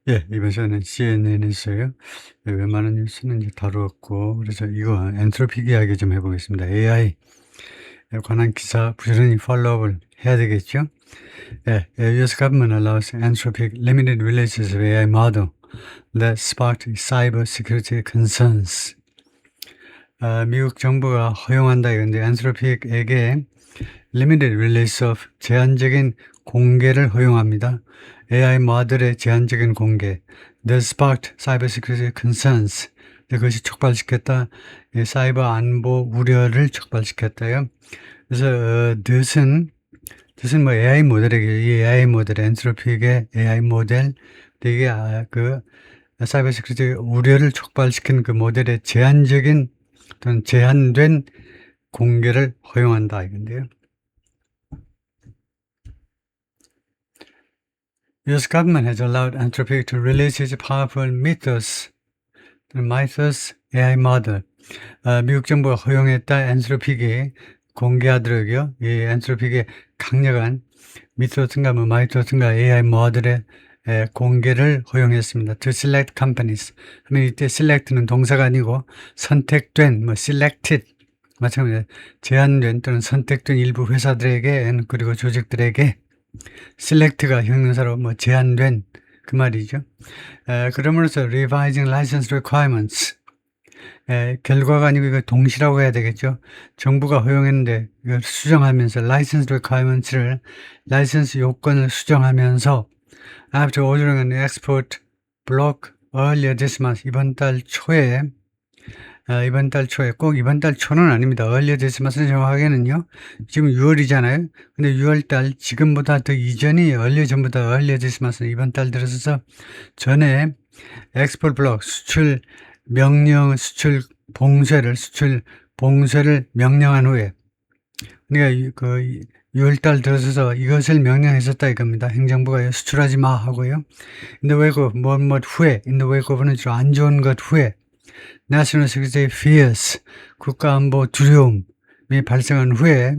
예, 이번 시간은 CNN에서요. 웬만한 뉴스는 이제 다루었고, 그래서 이거 엔트로피 이야기 좀 해보겠습니다. AI에 관한 기사 부지런히 팔로우업을 해야 되겠죠. 예, US government allows anthropic limited releases of AI model that sparked cyber security concerns. 미국 정부가 허용한다 이건데, 엔트로픽에게 limited release of 제한적인 공개를 허용합니다. AI 모델의 제한적인 공개, that sparked cybersecurity concerns. 그것이 촉발시켰다. 사이버 안보 우려를 촉발시켰다요. 그래서 뜻은 뭐 AI 모델에게, 이 AI 모델, 엔트로픽의 AI 모델, 이게 그 사이버 시큐리티 우려를 촉발시킨 그 모델의 제한적인 또는 제한된 공개를 허용한다 이건데요. US government has allowed Anthropic to release its powerful Mythos AI model. 미국 정부가 허용했다 엔트로픽이 공개하도록요. 이 엔트로픽의 강력한 미토스인가 마이토스인가 AI 모델의 공개를 허용했습니다. To select companies. 그러면 이때 select는 동사가 아니고 선택된, selected. 마찬가지로 제한된 또는 선택된 일부 회사들에게 그리고 조직들에게 select가 형용사로 제한된 그 말이죠. 그러므로서 revising license requirements. 결과가 아니고 이거 동시라고 해야 되겠죠. 정부가 허용했는데 이걸 수정하면서 license requirements를 라이선스 요건을 수정하면서 after ordering an export block earlier this month 이번 달 초에 꼭 이번 달 초는 아닙니다. earlier this month는 정확하게는요. 지금 6월이잖아요. 근데 6월달 지금보다 더 이전이 earlier 전보다 earlier this month는 이번 달 들어서서 전에 export block 수출 명령 수출 봉쇄를 명령한 후에 그러니까 그 6월달 들어서서 이것을 명령했었다 이겁니다. 행정부가 수출하지 마 하고요. In the wake of 후에 in the wake of는 주로 안 좋은 것 후에 National Security Fears 국가안보 두려움이 발생한 후에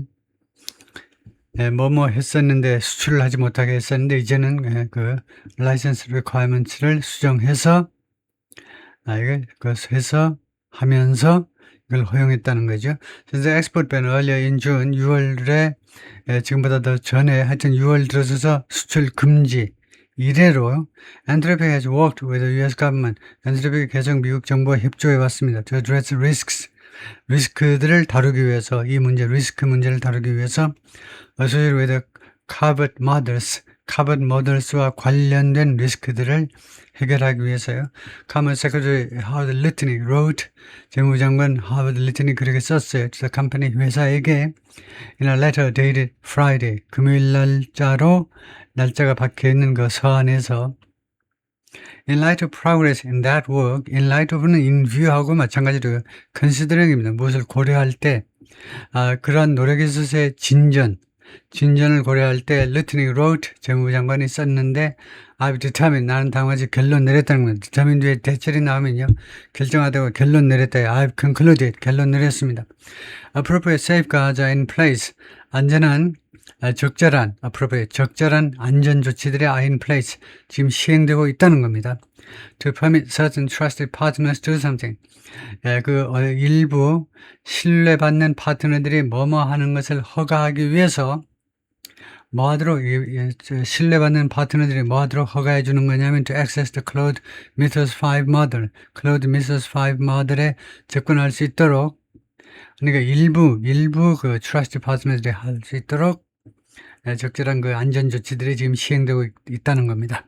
했었는데 수출을 하지 못하게 했었는데 이제는 그 라이선스 리퀘어먼트를 수정해서 하면서 이걸 허용했다는 거죠. 그래서 export ban earlier in June 6월에 지금보다 더 전에 하여튼 6월 들어서서 수출 금지 이래로 Anthropic has worked with the US government. Anthropic 계속 미국 정부와 협조해 왔습니다. To address risks. 리스크들을 다루기 위해서 리스크 문제를 다루기 위해서 associated with covered models. covered models와 관련된 리스크들을 해결하기 위해서요. Commerce Secretary Howard Lutnick wrote, 재무장관 Howard Lutnick 그렇게 썼어요. The company 회사에게 in a letter dated Friday, 금요일 날짜가 박혀있는 그 서한에서 In light of progress in that work, in light of는 in view하고 마찬가지로 considering입니다. 무엇을 고려할 때 그러한 노력에 있어서의 진전을 고려할 때 Lutnick wrote, 재무장관이 썼는데 I've determined, 나는 당하지 결론 내렸다는 겁니다. determined 뒤에 대절이 나오면요. 결정하다고 결론 내렸다. I've concluded, 결론 내렸습니다. appropriate safeguards are in place, 안전한 적절한 안전 조치들이 are in place, 지금 시행되고 있다는 겁니다. To permit certain trusted partners to do something. 일부 신뢰받는 파트너들이 뭐뭐 하는 것을 허가하기 위해서 신뢰받는 파트너들이 뭐하도록 허가해 주는 거냐면 to access the Claude Mythos 5 model, Claude Mythos 5 모델에 접근할 수 있도록 그러니까 일부 그 trusted partner들이 할 수 있도록 적절한 그 안전 조치들이 지금 시행되고 있다는 겁니다.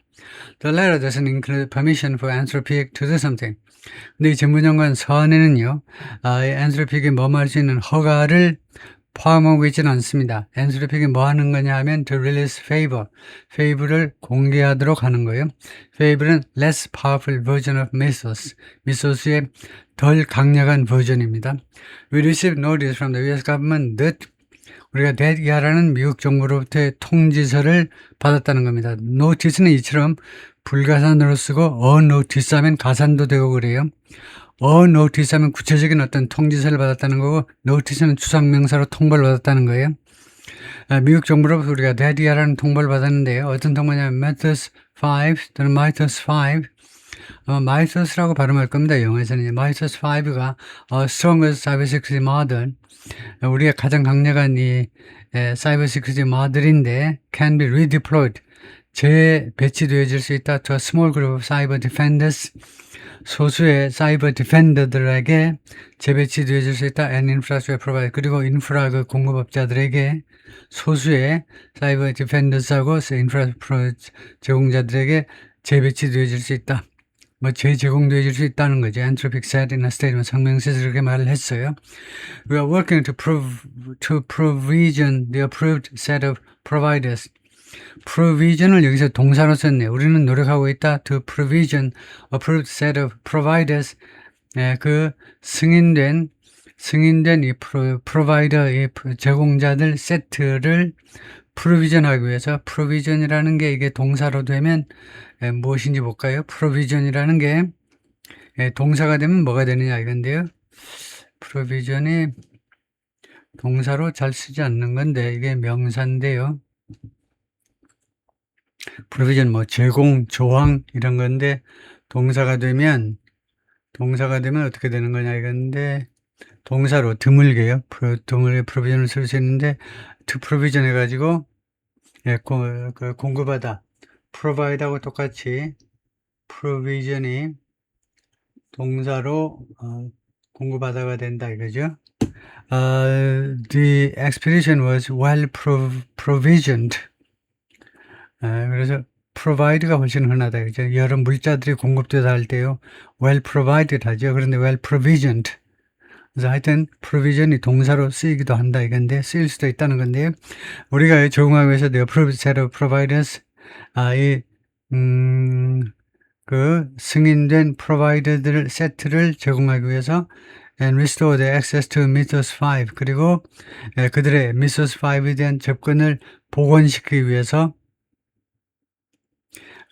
The letter doesn't include permission for Anthropic to do something. 근데 이 재무장관 서한에는요, Anthropic이 뭐뭐 할 수 있는 허가를 포함하고 있지는 않습니다. Anthropic이 뭐 하는 거냐 하면 to release favor를 공개하도록 하는 거예요. favor은 less powerful version of Mythos. Mythos의 덜 강력한 버전입니다. We received notice from the US government that 우리가 대기하라는 미국 정부로부터의 통지서를 받았다는 겁니다. notice는 이처럼 불가산으로 쓰고 notice 하면 가산도 되고 그래요. notice 하면 구체적인 어떤 통지서를 받았다는 거고 notice는 추상명사로 통보를 받았다는 거예요. 미국 정부로부터 우리가 데디아라는 통보를 받았는데요. 어떤 통보냐면 Mythos 5 또는 Mythos 5 Mythos라고 발음할 겁니다. 영어에서는 Mythos 5가 Strongest Cybersecurity Model 우리가 가장 강력한 이 Cyber Security 모델인데 can be redeployed 재배치되어질 수 있다. to a small group of cyber defenders 소수의 사이버 디펜더들에게 재배치되어질 수 있다. and infrastructure provider 그리고 인프라 그 공급업자들에게 소수의 사이버 디펜더스하고 인프라 제공자들에게 재배치되어질 수 있다. 뭐 재제공되어질 수 있다는 거죠. Anthropic said in a statement 성명서에서 그렇게 말을 했어요. We are working to provision the approved set of providers. provision을 여기서 동사로 썼네요. 우리는 노력하고 있다. to provision approved set of providers. 그 승인된 이 프로바이더 이 제공자들 세트를 프로비전하기 위해서 프로비전이라는 게 이게 동사로 되면 무엇인지 볼까요? 프로비전이라는 게 동사가 되면 뭐가 되느냐 이건데요. 프로비전이 동사로 잘 쓰지 않는 건데 이게 명사인데요. 프로비전 뭐 제공, 조항 이런 건데 동사가 되면 어떻게 되는 거냐 이건데 동사로 드물게요. 드물게 프로비전을 쓸 수 있는데 to provision 해가지고 공급하다 provide하고 똑같이 provision이 동사로 공급하다가 된다 이거죠. The expedition was well provisioned. 그래서 provide가 훨씬 흔하다 그죠. 여러 물자들이 공급되다 할 때요 well provided 하죠. 그런데 well provisioned. 그래서 하여튼 provision이 동사로 쓰이기도 한다 이건데 쓰일 수도 있다는 건데요. 우리가 적용하기 위해서 the approved set of providers 그 승인된 프로바이더들 세트를 제공하기 위해서 and restore the access to Mythos 5 그리고 그들의 Mythos 5에 대한 접근을 복원시키기 위해서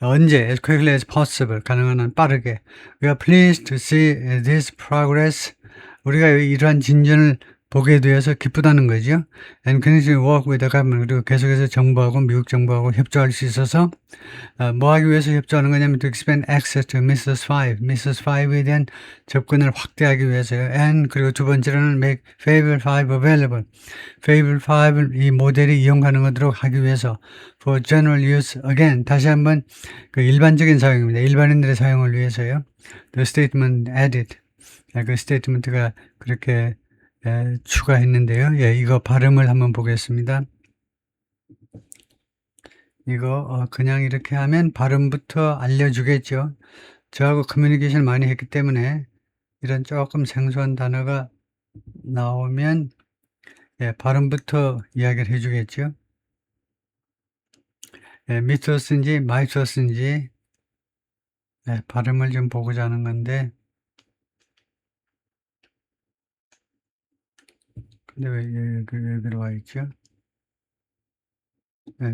언제 as quickly as possible 가능한 한 빠르게 we are pleased to see this progress 우리가 이러한 진전을 보게 되어서 기쁘다는 거죠. And continue to work with the government 그리고 계속해서 정부하고 미국 정부하고 협조할 수 있어서 뭐 하기 위해서 협조하는 거냐면 to expand access to Mythos 5 Mythos 5에 대한 접근을 확대하기 위해서요. And 그리고 두 번째로는 make Fable 5 available Fable 5을 이 모델이 이용 가능하도록 하기 위해서 for general use again 다시 한번 그 일반적인 사용입니다. 일반인들의 사용을 위해서요. The statement added 그 스테이트먼트가 그렇게 추가했는데요. 이거 발음을 한번 보겠습니다. 이거 그냥 이렇게 하면 발음부터 알려주겠죠. 저하고 커뮤니케이션을 많이 했기 때문에 이런 조금 생소한 단어가 나오면 발음부터 이야기를 해주겠죠. 미토스인지 마이토스인지 발음을 좀 보고자 하는 건데 근데 왜 여기로 와 있죠?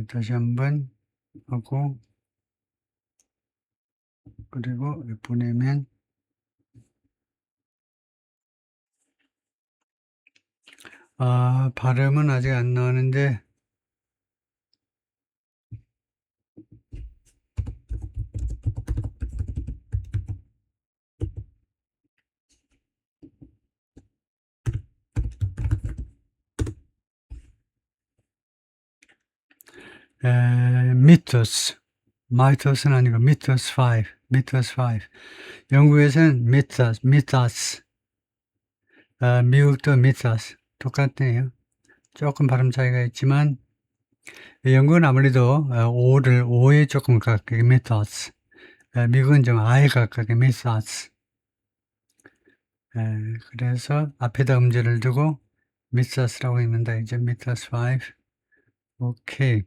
다시 한번 하고 그리고 보내면 발음은 아직 안 나오는데 미토스 마이토스는 아니고 미토스 5 영국에서는 미토스 미국도 미토스 똑같네요. 조금 발음 차이가 있지만 영국은 아무래도 오에 조금 가깝게 미토스 미국은 좀 I에 가깝게 미토스 그래서 앞에다 음절을 두고 미토스라고 읽는다 이제 미토스 5 오케이.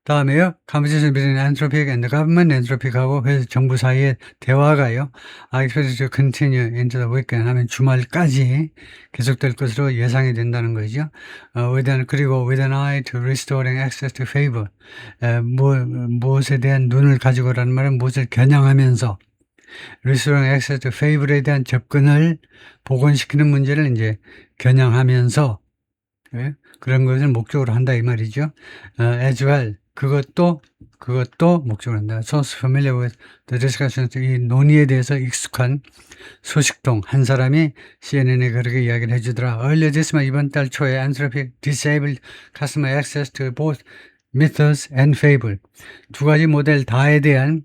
다음에요. Conversation between Anthropic and the government. Anthropic하고 회사 정부 사이의 대화가요. I expect to continue into the weekend 하면 주말까지 계속될 것으로 예상이 된다는 거죠. 그리고 with an eye to restoring access to favor. 무엇에 대한 눈을 가지고라는 말은 무엇을 겨냥하면서 restoring access to favor에 대한 접근을 복원시키는 문제를 이제 겨냥하면서 예? 그런 것을 목적으로 한다 이 말이죠. as well. 그것도 목적으로 한다. Source familiar with the discussion. 이 논의에 대해서 익숙한 소식통 한 사람이 CNN에 그렇게 이야기를 해주더라. Earlier this month, 이번 달 초에 Anthropic disabled customer access to both Mythos and Fable. 두 가지 모델 다에 대한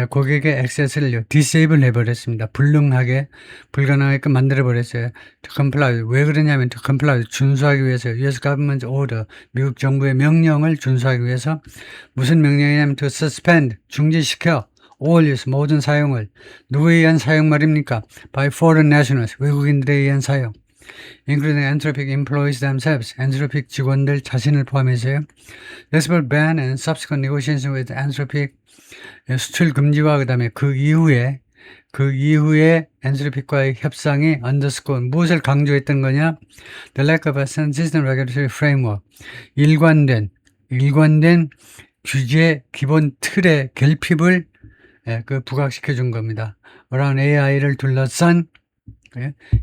고객의 액세스를 디세이블 해버렸습니다. 불가능하게끔 만들어버렸어요. To comply. 왜 그러냐면 to comply. 준수하기 위해서 US government order. 미국 정부의 명령을 준수하기 위해서 무슨 명령이냐면 to suspend. 중지시켜. all use. 모든 사용을. 누구에 의한 사용 말입니까? By foreign nationals. 외국인들에 의한 사용. including Anthropic employees themselves. Anthropic 직원들 자신을 포함해서요. Export ban and subsequent negotiations with Anthropic 수출 금지와 그다음에 그 이후에 Anthropic과의 협상이 underscore 무엇을 강조했던 거냐? The lack of a consistent regulatory framework. 일관된 규제 기본 틀의 결핍을 부각시켜 준 겁니다. around AI를 둘러싼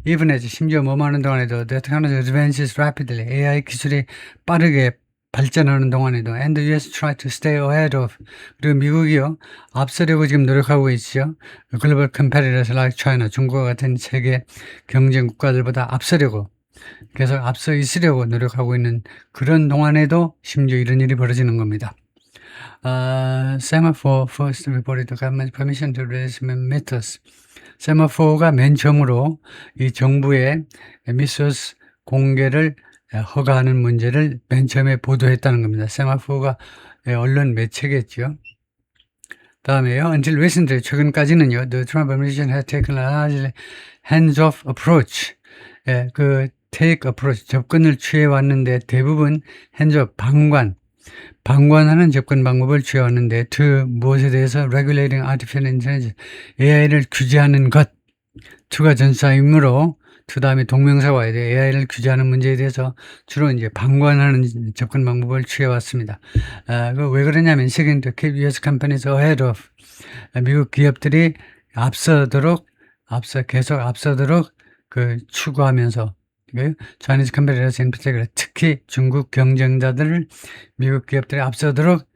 even as 심지어 뭐하는 동안에도 the technology advances rapidly. AI 기술이 빠르게 발전하는 동안에도 and the US try to stay ahead of 그리고 미국이요 앞서려고 지금 노력하고 있죠. 글로벌 competitors like China, 중국과 같은 세계 경쟁 국가들보다 앞서려고 계속 앞서 있으려고 노력하고 있는 그런 동안에도 심지어 이런 일이 벌어지는 겁니다. Semaphore first reported the government's permission to release Mythos. 세마포가 맨 처음으로 이 정부의 미소스 공개를 허가하는 문제를 맨 처음에 보도했다는 겁니다. 세마포가 언론 매체겠죠. 다음에요. Until recently, 최근까지는요. The Trump administration had taken a largely hands-off approach. 그 take approach, 접근을 취해왔는데 대부분 hands-off, 방관하는 접근 방법을 취해왔는데 to 무엇에 대해서 regulating artificial intelligence, AI를 규제하는 것, to가 전사이므로 to 다음에 동명사가 와야 돼. AI를 규제하는 문제에 대해서 주로 이제 방관하는 접근 방법을 취해왔습니다. 왜 그러냐면 seeking to keep US companies ahead of 미국 기업들이 계속 앞서도록 추구하면서 Chinese competitors in particular, 특히 중국 경쟁자들을 미국 기업들이 앞서도록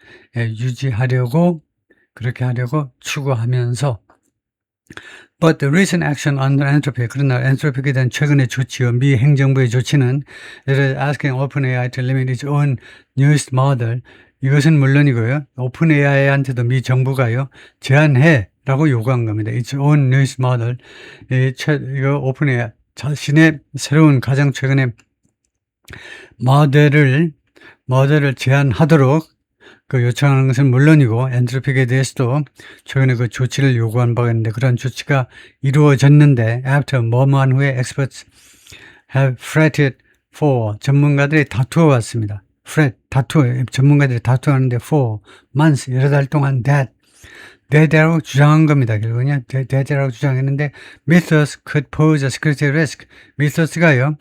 그렇게 하려고 추구하면서 But the recent action under Anthropic, 그러나 Anthropic에 대한 최근의 조치요, 미 행정부의 조치는 it is asking OpenAI to limit its own newest model. 이것은 물론이고요. OpenAI한테도 미 정부가요, 제한해 라고 요구한 겁니다. Its own newest model. 이거 OpenAI 자신의 새로운 가장 최근의 모델을 제한하도록 요청하는 것은 물론이고 엔트로픽에 대해서도 최근에 그 조치를 요구한 바가 있는데 그런 조치가 이루어졌는데 after 뭐뭐한 후에 experts have fretted for 전문가들이 다투어 왔습니다. 전문가들이 다투었는데 for months 여러 달 동안 대대라고 주장한 겁니다. 결국은요, 대대라고 주장했는데, Mythos could pose a security risk. Mythos가요,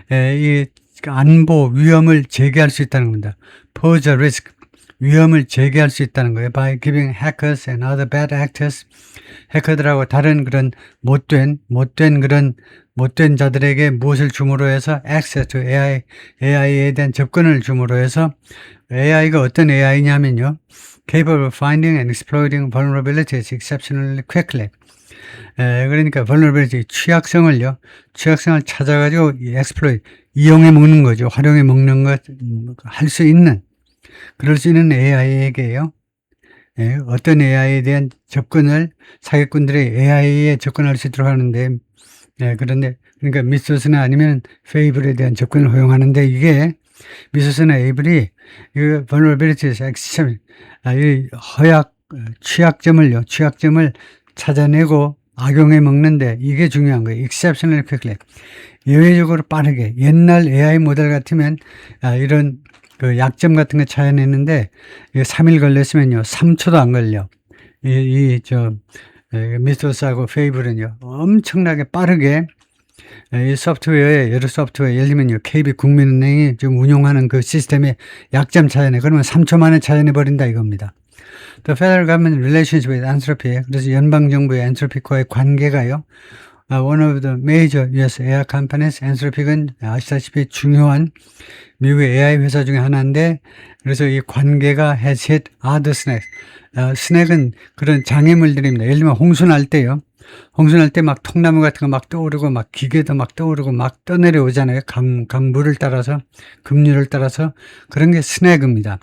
이 안보 위험을 제기할 수 있다는 겁니다. Pose a risk. 위험을 제기할 수 있다는 거예요. By giving hackers and other bad actors, 해커들하고 다른 그런 못된 자들에게 무엇을 줌으로 해서 access to AI에 대한 접근을 줌으로 해서 AI가 어떤 AI냐면요. capable of finding and exploiting vulnerabilities exceptionally quickly. 그러니까 vulnerability, 취약성을 찾아가지고 exploit, 이용해 먹는 거죠. 활용해 먹는 것, 할 수 있는, 그럴 수 있는 AI에게요. 어떤 AI에 대한 접근을 사기꾼들이 AI에 접근할 수 있도록 하는데, 그런데, 그러니까 미소스나 아니면 페이블에 대한 접근을 허용하는데 이게 미소스나 에이블이 이 vulnerabilities, 이 취약점을 찾아내고 악용해 먹는데 이게 중요한 거예요. exceptionally quickly. 예외적으로 빠르게. 옛날 AI 모델 같으면 이런 그 약점 같은 거 찾아냈는데 3일 걸렸으면요. 3초도 안 걸려. 미소스하고 페이블은요. 엄청나게 빠르게 이 소프트웨어에 여러 소프트웨어 예를 들면요. KB 국민은행이 지금 운용하는 그 시스템에 약점 찾아내. 그러면 3초 만에 찾아내 버린다 이겁니다. The federal government relations with Anthropic. 그래서 연방 정부의 Anthropic과의 관계가요. one of the major US AI companies. 엔트로픽은 아시다시피 중요한 미국의 AI 회사 중에 하나인데, 그래서 이 관계가 has hit other snacks. 스낵은 그런 장애물들입니다. 예를 들면 홍수 날 때요. 홍수 날 때 막 통나무 같은 거 막 떠오르고 막 기계도 막 떠오르고 막 떠내려오잖아요. 강물을 따라서, 급류를 따라서. 그런 게 스낵입니다.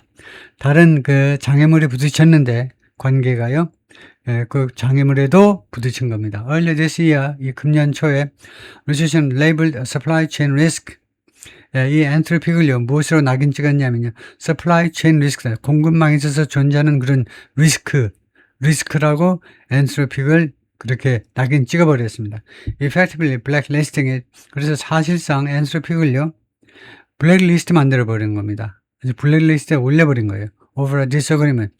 다른 그 장애물이 부딪혔는데 관계가요. 그 장애물에도 부딪힌 겁니다. Earlier this year, 이 금년 초에 Recession labeled supply chain risk. 이 엔트로픽을요, 무엇으로 낙인 찍었냐면요, supply chain risk, 공급망에 있어서 존재하는 그런 리스크라고 엔트로픽을 그렇게 낙인 찍어버렸습니다. Effectively blacklisting it. 그래서 사실상 엔트로픽을요, 블랙리스트 만들어버린 겁니다. 블랙리스트에 올려버린 거예요. Over a disagreement.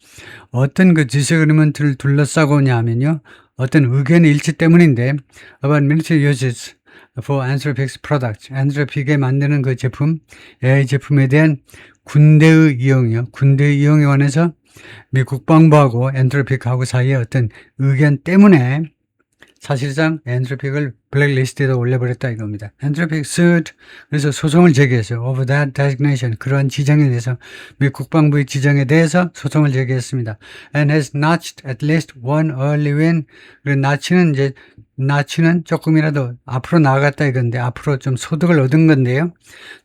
어떤 그 disagreement를 둘러싸고냐면요, 어떤 의견의 일치 때문인데, about military uses for Anthropic's products. 엔트로픽에 만드는 그 제품, AI 제품에 대한 군대의 이용이요. 군대의 이용에 관해서 미 국방부하고 엔트로픽하고 사이에 어떤 의견 때문에 사실상 엔트로픽을 블랙리스트에 올려버렸다 이겁니다. 엔트로픽 sued, 그래서 소송을 제기했어요. Over that designation, 그러한 지정에 대해서, 미 국방부의 지정에 대해서 소송을 제기했습니다. And has notched at least one early win. 나치는 조금이라도 앞으로 나아갔다 이건데, 앞으로 좀 소득을 얻은 건데요.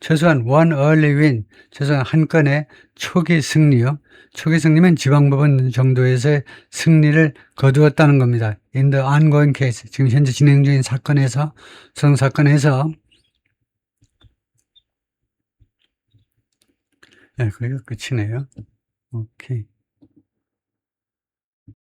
최소한 one early win, 최소한 한 건의 초기 승리요. 초기 승리면 지방법원 정도에서의 승리를 거두었다는 겁니다. In the ongoing case, 지금 현재 진행 중인 사건에서, 소송 사건에서. 거기가 끝이네요. 오케이.